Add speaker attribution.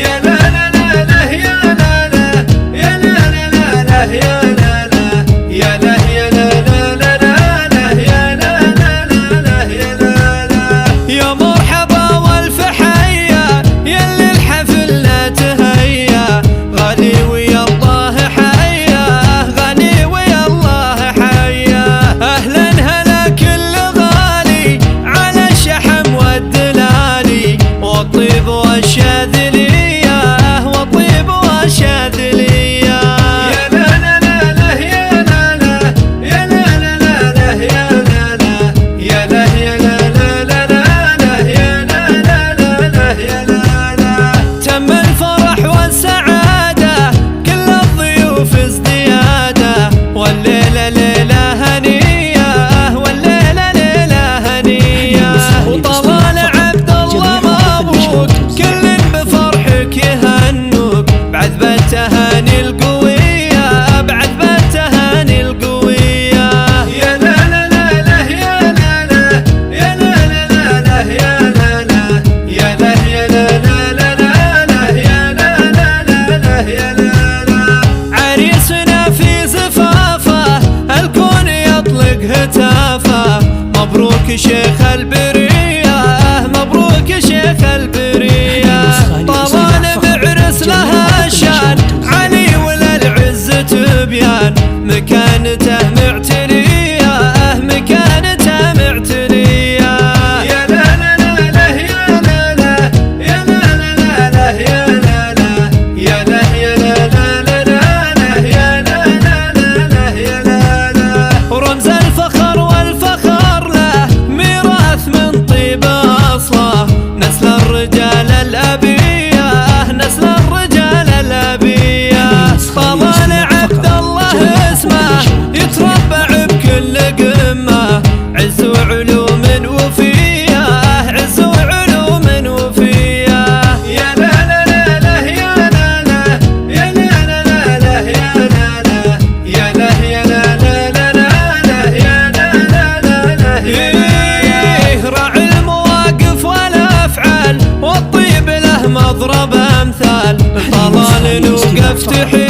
Speaker 1: يا لا لا لا لا يا لا لا يا لا لا لا لا يا لا لا يا لا يا لا لا لا لا يا لا لا لا لا يا لا لا. يا مرحبا والف حيا يلي الحفل لا تهيا، غالي ويا الله حيا غالي ويا الله حيا. اهلا هلا كل غالي على الشحم والدلالي والطيب والشاذليه والطيب والشاذليه. يا لا لا لا لا يا لا لا يا لا لا لا لا يا لا لا يا لا يا لا لا لا لا يا لا لا لا لا يا لا لا. تم الفرح والسعاده كل الضيوف ازدياده، والليله ليله هنيه والليله ليله هنيه. وطلال عبد الله مبروك كل بفرحك يهنوك، بعذبة التهاني القويه بعذبة التهاني القويه. يا لا لا لا لا يا لا لا يا لا لا لا لا يا لا لا يا لا يا لا لا لا لا يا لا لا لا لا يا لا لا. عريسنا في زفافه الكون يطلق هتافه، مبروك شيخ البريه مبروك شيخ البريه. طبعا بعرس لها شان علي ولا العز تبيان، مكانته معتنيه مكانته معتنيه. يا لا لا لا لا يا لا لا يا لا لا لا يا لا لا يا لا يا لا لا لا يا لا لا لا يا لا لا. رمز الفخر والفخر له ميراث من طيب اصله، نسل الرجال الابيه نسل الرجال الابيه. طلال عبد الله اسمه يتربع بكل قمه، عز وعلوم وفيه عز وعلوم وفيه. يا لا لا لا لا يا لا لا يا لا لا لا يا لا لا يا لا يا لا لا لا يا لا لا لا يا. راعي المواقف والافعال والطيب له مضرب امثال، طلال نوقف تحية